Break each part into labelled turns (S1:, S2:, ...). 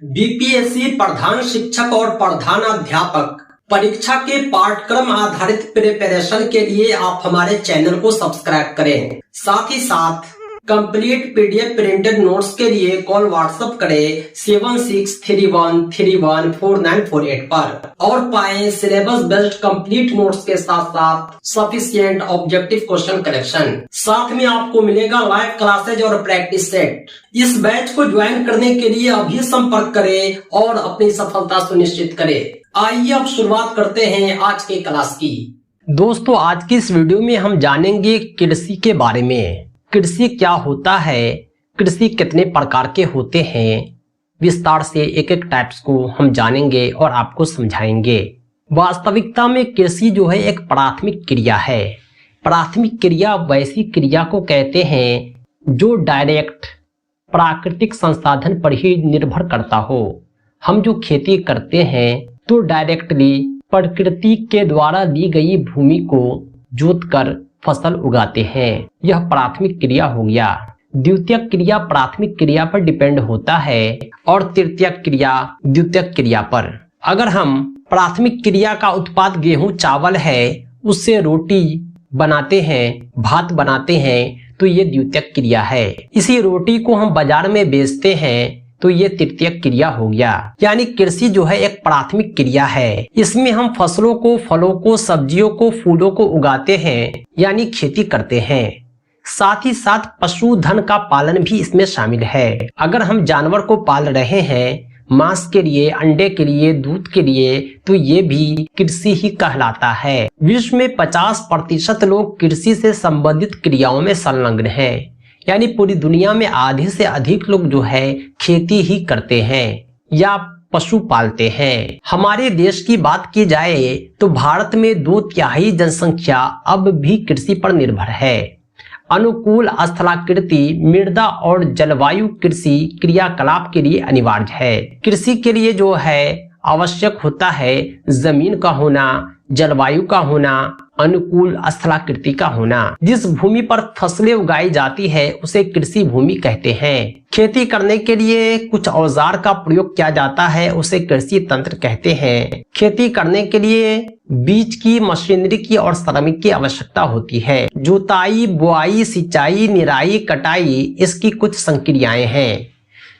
S1: BPSC प्रधान शिक्षक और प्रधान अध्यापक परीक्षा के पाठ्यक्रम आधारित प्रिपरेशन के लिए आप हमारे चैनल को सब्सक्राइब करें। साथ ही साथ कंप्लीट पीडीएफ प्रिंटेड नोट्स के लिए कॉल व्हाट्सएप करें 7631314948 पर और पाएं सिलेबस बेस्ड कंप्लीट नोट्स के साथ साथ सफिशिएंट ऑब्जेक्टिव क्वेश्चन कलेक्शन। साथ में आपको मिलेगा लाइव क्लासेज और प्रैक्टिस सेट। इस बैच को ज्वाइन करने के लिए अभी संपर्क करें और अपनी सफलता सुनिश्चित करें। आइए अब शुरुआत करते हैं आज के क्लास की। दोस्तों, आज की इस वीडियो में हम जानेंगे कृषि के बारे में। कृषि क्या होता है, कृषि कितने प्रकार के होते हैं, विस्तार से एक एक टाइप्स को हम जानेंगे और आपको समझाएंगे। वास्तविकता में कृषि जो है एक प्राथमिक क्रिया है। प्राथमिक क्रिया वैसी क्रिया को कहते हैं जो डायरेक्ट प्राकृतिक संसाधन पर ही निर्भर करता हो। हम जो खेती करते हैं तो डायरेक्टली प्रकृति के द्वारा दी गई भूमि को जोतकर फसल उगाते हैं। यह प्राथमिक क्रिया हो गया। द्वितीयक क्रिया प्राथमिक क्रिया पर डिपेंड होता है और तृतीयक क्रिया द्वितीयक क्रिया पर। अगर हम प्राथमिक क्रिया का उत्पाद गेहूं चावल है, उससे रोटी बनाते हैं, भात बनाते हैं, तो ये द्वितीयक क्रिया है। इसी रोटी को हम बाजार में बेचते हैं तो ये तृतीयक क्रिया हो गया। यानी कृषि जो है एक प्राथमिक क्रिया है। इसमें हम फसलों को, फलों को, सब्जियों को, फूलों को उगाते हैं, यानी खेती करते हैं। साथ ही साथ पशुधन का पालन भी इसमें शामिल है। अगर हम जानवर को पाल रहे हैं मांस के लिए, अंडे के लिए, दूध के लिए, तो ये भी कृषि ही कहलाता है। विश्व में 50% लोग कृषि से संबंधित क्रियाओं में संलग्न हैं। यानी पूरी दुनिया में आधे से अधिक लोग जो है खेती ही करते हैं या पशु पालते हैं। हमारे देश की बात की जाए तो भारत में 2/3 जनसंख्या अब भी कृषि पर निर्भर है। अनुकूल स्थलाकृति, मृदा और जलवायु कृषि क्रियाकलाप के लिए अनिवार्य है। कृषि के लिए जो है आवश्यक होता है जमीन का होना, जलवायु का होना, अनुकूल स्थलाकृति का होना। जिस भूमि पर फसलें उगाई जाती है उसे कृषि भूमि कहते हैं। खेती करने के लिए कुछ औजार का प्रयोग किया जाता है, उसे कृषि तंत्र कहते हैं। खेती करने के लिए बीज की, मशीनरी की और श्रमिक की आवश्यकता होती है। जुताई, बुआई, सिंचाई, निराई, कटाई इसकी कुछ संक्रियाएं हैं।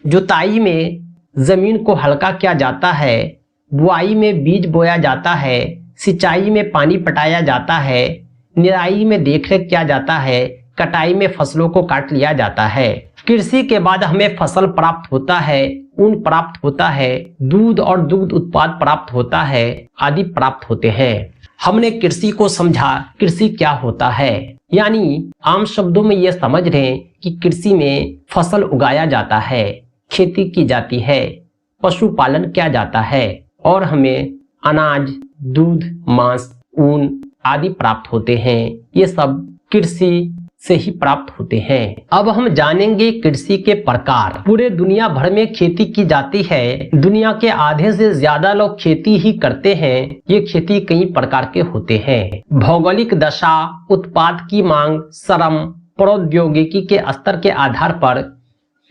S1: जुताई में जमीन को हल्का किया जाता है, बुआई में बीज बोया जाता है, सिंचाई में पानी पटाया जाता है, निराई में देखरेख किया जाता है, कटाई में फसलों को काट लिया जाता है। कृषि के बाद हमें फसल प्राप्त होता है, ऊन प्राप्त होता है, दूध और दुग्ध उत्पाद प्राप्त होता है, आदि प्राप्त होते हैं। हमने कृषि को समझा, कृषि क्या होता है। यानी आम शब्दों में यह समझ रहे कि कृषि में फसल उगाया जाता है, खेती की जाती है, पशुपालन किया जाता है और हमें अनाज, दूध, मांस, ऊन आदि प्राप्त होते हैं। ये सब कृषि से ही प्राप्त होते हैं। अब हम जानेंगे कृषि के प्रकार। पूरे दुनिया भर में खेती की जाती है। दुनिया के आधे से ज्यादा लोग खेती ही करते हैं। ये खेती कई प्रकार के होते हैं। भौगोलिक दशा, उत्पाद की मांग, श्रम, प्रौद्योगिकी के स्तर के आधार पर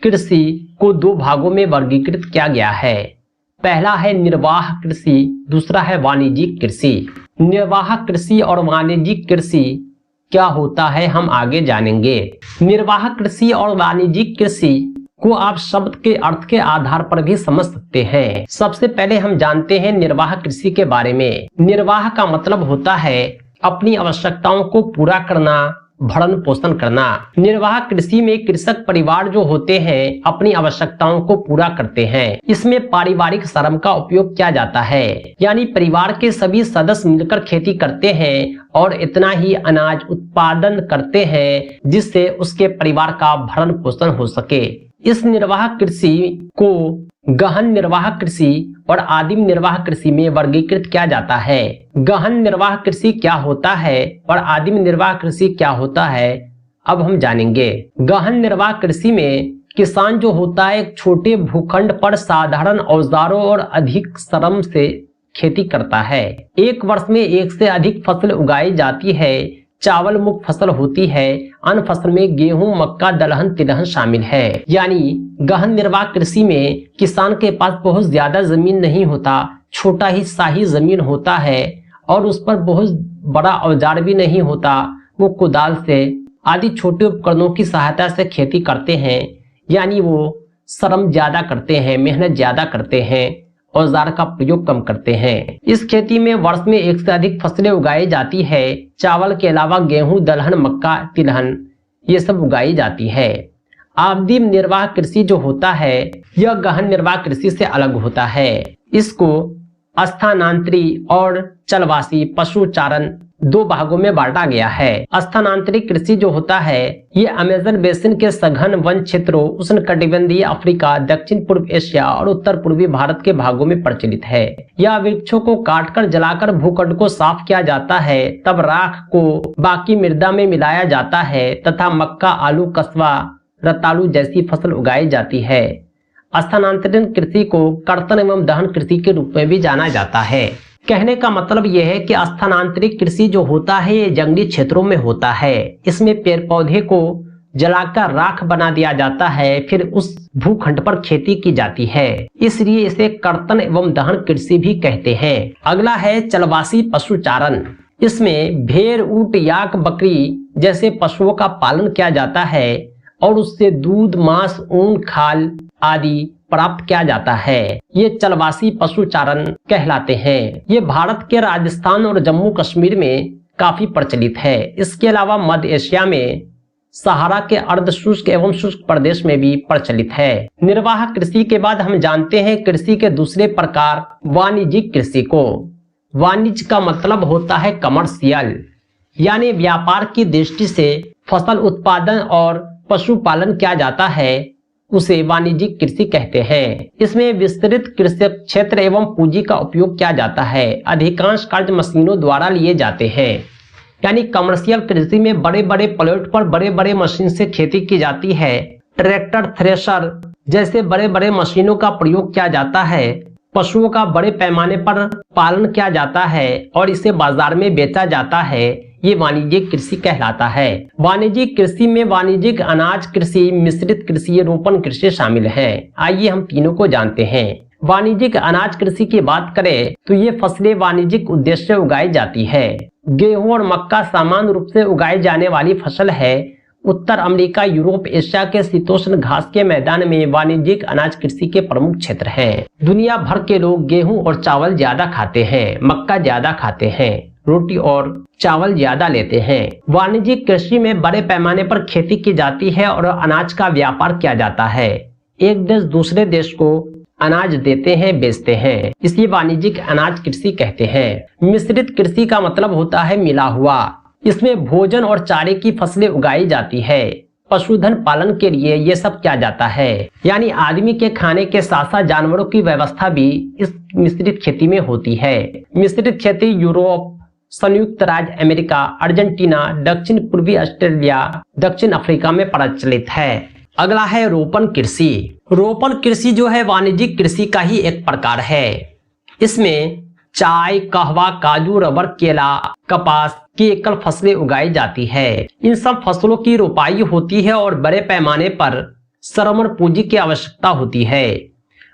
S1: कृषि को 2 भागों में वर्गीकृत किया गया है। पहला है निर्वाह कृषि, दूसरा है वाणिज्यिक कृषि। निर्वाह कृषि और वाणिज्यिक कृषि क्या होता है हम आगे जानेंगे। निर्वाह कृषि और वाणिज्यिक कृषि को आप शब्द के अर्थ के आधार पर भी समझ सकते हैं। सबसे पहले हम जानते हैं निर्वाह कृषि के बारे में। निर्वाह का मतलब होता है अपनी आवश्यकताओं को पूरा करना, भरण पोषण करना। निर्वाह कृषि में कृषक परिवार जो होते हैं अपनी आवश्यकताओं को पूरा करते हैं। इसमें पारिवारिक श्रम का उपयोग किया जाता है। यानी परिवार के सभी सदस्य मिलकर खेती करते हैं और इतना ही अनाज उत्पादन करते हैं जिससे उसके परिवार का भरण पोषण हो सके। इस निर्वाह कृषि को गहन निर्वाह कृषि और आदिम निर्वाह कृषि में वर्गीकृत किया जाता है। गहन निर्वाह कृषि क्या होता है और आदिम निर्वाह कृषि क्या होता है अब हम जानेंगे। गहन निर्वाह कृषि में किसान जो होता है एक छोटे भूखंड पर साधारण औजारों और अधिक श्रम से खेती करता है। एक वर्ष में एक से अधिक फसल उगाई जाती है चावल मुख्य फसल होती है। अन्य फसल में गेहूं, मक्का, दलहन, तिलहन शामिल है। यानी गहन निर्वाह कृषि में किसान के पास बहुत ज्यादा जमीन नहीं होता, छोटा ही शाही जमीन होता है और उस पर बहुत बड़ा औजार भी नहीं होता। वो कुदाल से आदि छोटे उपकरणों की सहायता से खेती करते हैं। यानी वो श्रम ज्यादा करते हैं, मेहनत ज्यादा करते हैं, औजार का प्रयोग कम करते हैं। इस खेती में वर्ष में एक से अधिक फसलें उगाई जाती है। चावल के अलावा गेहूं, दलहन, मक्का, तिलहन ये सब उगाई जाती है। आवधि निर्वाह कृषि जो होता है यह गहन निर्वाह कृषि से अलग होता है। इसको स्थानांतरी और चलवासी पशुचारण दो भागों में बांटा गया है। स्थानांतरित कृषि जो होता है ये अमेज़न बेसिन के सघन वन क्षेत्रों, उष्णकटिबंधीय अफ्रीका, दक्षिण पूर्व एशिया और उत्तर पूर्वी भारत के भागों में प्रचलित है। यह वृक्षों को काटकर जलाकर भूखंड को साफ किया जाता है, तब राख को बाकी मृदा में मिलाया जाता है तथा मक्का, आलू, कस्बा, रतालू जैसी फसल उगाई जाती है। स्थानांतरण कृषि को कर्तन एवं दहन कृषि के रूप में भी जाना जाता है। कहने का मतलब यह है कि स्थानांतरित कृषि जो होता है ये जंगली क्षेत्रों में होता है। इसमें पेड़ पौधे को जलाकर राख बना दिया जाता है, फिर उस भूखंड पर खेती की जाती है, इसलिए इसे कर्तन एवं दहन कृषि भी कहते हैं। अगला है चलवासी पशुचारण। इसमें भेड़, ऊंट, याक, बकरी जैसे पशुओं का पालन किया जाता है और उससे दूध, मांस, ऊन, खाल आदि प्राप्त किया जाता है। ये चलवासी पशुचारण कहलाते हैं। ये भारत के राजस्थान और जम्मू कश्मीर में काफी प्रचलित है। इसके अलावा मध्य एशिया में सहारा के अर्ध शुष्क एवं शुष्क प्रदेश में भी प्रचलित है। निर्वाह कृषि के बाद हम जानते हैं कृषि के दूसरे प्रकार वाणिज्यिक कृषि को। वाणिज्य का मतलब होता है कमर्शियल, यानी व्यापार की दृष्टि से फसल उत्पादन और पशुपालन किया जाता है, उसे वाणिज्यिक कृषि कहते हैं। इसमें विस्तृत कृषि क्षेत्र एवं पूंजी का उपयोग किया जाता है। अधिकांश कार्य मशीनों द्वारा लिए जाते हैं। यानी कमर्शियल कृषि में बड़े बड़े प्लॉट पर बड़े बड़े मशीन से खेती की जाती है। ट्रैक्टर, थ्रेशर जैसे बड़े बड़े मशीनों का प्रयोग किया जाता है। पशुओं का बड़े पैमाने पर पालन किया जाता है और इसे बाजार में बेचा जाता है। ये वाणिज्यिक कृषि कहलाता है। वाणिज्यिक कृषि में वाणिज्यिक अनाज कृषि, मिश्रित कृषि, रोपण कृषि शामिल है। आइए हम तीनों को जानते हैं। वाणिज्यिक अनाज कृषि की बात करें तो ये फसलें वाणिज्यिक उद्देश्य से उगाई जाती है। गेहूं और मक्का सामान्य रूप से उगाई जाने वाली फसल है। उत्तर अमेरिका, यूरोप, एशिया के शीतोष्ण घास के मैदान में वाणिज्यिक अनाज कृषि के प्रमुख क्षेत्र हैं। दुनिया भर के लोग गेहूं और चावल ज्यादा खाते हैं, मक्का ज्यादा खाते हैं, रोटी और चावल ज्यादा लेते हैं। वाणिज्यिक कृषि में बड़े पैमाने पर खेती की जाती है और अनाज का व्यापार किया जाता है। एक देश दूसरे देश को अनाज देते हैं, बेचते हैं, इसलिए वाणिज्यिक अनाज कृषि कहते हैं। मिश्रित कृषि का मतलब होता है मिला हुआ। इसमें भोजन और चारे की फसलें उगाई जाती है। पशुधन पालन के लिए ये सब किया जाता है। यानी आदमी के खाने के साथ साथ जानवरों की व्यवस्था भी इस मिश्रित खेती में होती है। मिश्रित खेती यूरोप, संयुक्त राज्य अमेरिका, अर्जेंटीना, दक्षिण पूर्वी ऑस्ट्रेलिया, दक्षिण अफ्रीका में प्रचलित है। अगला है रोपण कृषि। रोपण कृषि जो है वाणिज्यिक कृषि का ही एक प्रकार है। इसमें चाय, कहवा, काजू, रबर, केला, कपास की एकल फसलें उगाई जाती है। इन सब फसलों की रोपाई होती है और बड़े पैमाने पर श्रम और पूंजी की आवश्यकता होती है।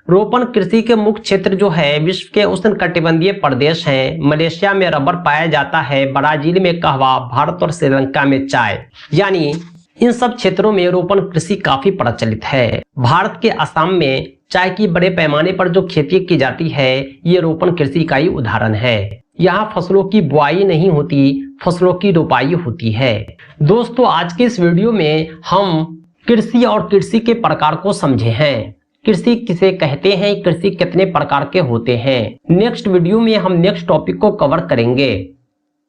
S1: रोपण कृषि के मुख्य क्षेत्र जो है विश्व के उष्णकटिबंधीय प्रदेश हैं। मलेशिया में रबर पाया जाता है, ब्राजील में कहवा, भारत और श्रीलंका में चाय। यानी इन सब क्षेत्रों में रोपण कृषि काफी प्रचलित है। भारत के असम में चाय की बड़े पैमाने पर जो खेती की जाती है ये रोपण कृषि का ही उदाहरण है। यहाँ फसलों की बुआई नहीं होती, फसलों की रोपाई होती है। दोस्तों आज के इस वीडियो में हम कृषि और कृषि के प्रकार को समझे हैं। कृषि किसे कहते हैं, कृषि कितने प्रकार के होते हैं। नेक्स्ट वीडियो में हम नेक्स्ट टॉपिक को कवर करेंगे।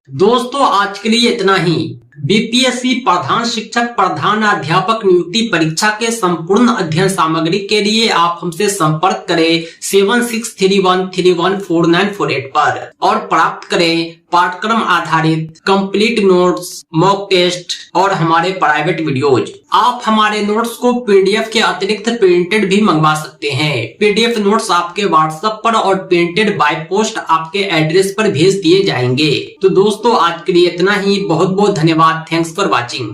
S1: दोस्तों आज के लिए इतना ही। बीपीएससी प्रधान शिक्षक, प्रधान अध्यापक नियुक्ति परीक्षा के संपूर्ण अध्ययन सामग्री के लिए आप हमसे संपर्क करें 7631314948 पर और प्राप्त करें पाठ्यक्रम आधारित कंप्लीट नोट्स, मॉक टेस्ट और हमारे प्राइवेट वीडियोज। आप हमारे नोट्स को पीडीएफ के अतिरिक्त प्रिंटेड भी मंगवा सकते हैं। पीडीएफ नोट्स आपके व्हाट्सएप पर और प्रिंटेड बाय पोस्ट आपके एड्रेस पर भेज दिए जाएंगे। तो दोस्तों आज के लिए इतना ही। बहुत बहुत धन्यवाद। Thanks for watching.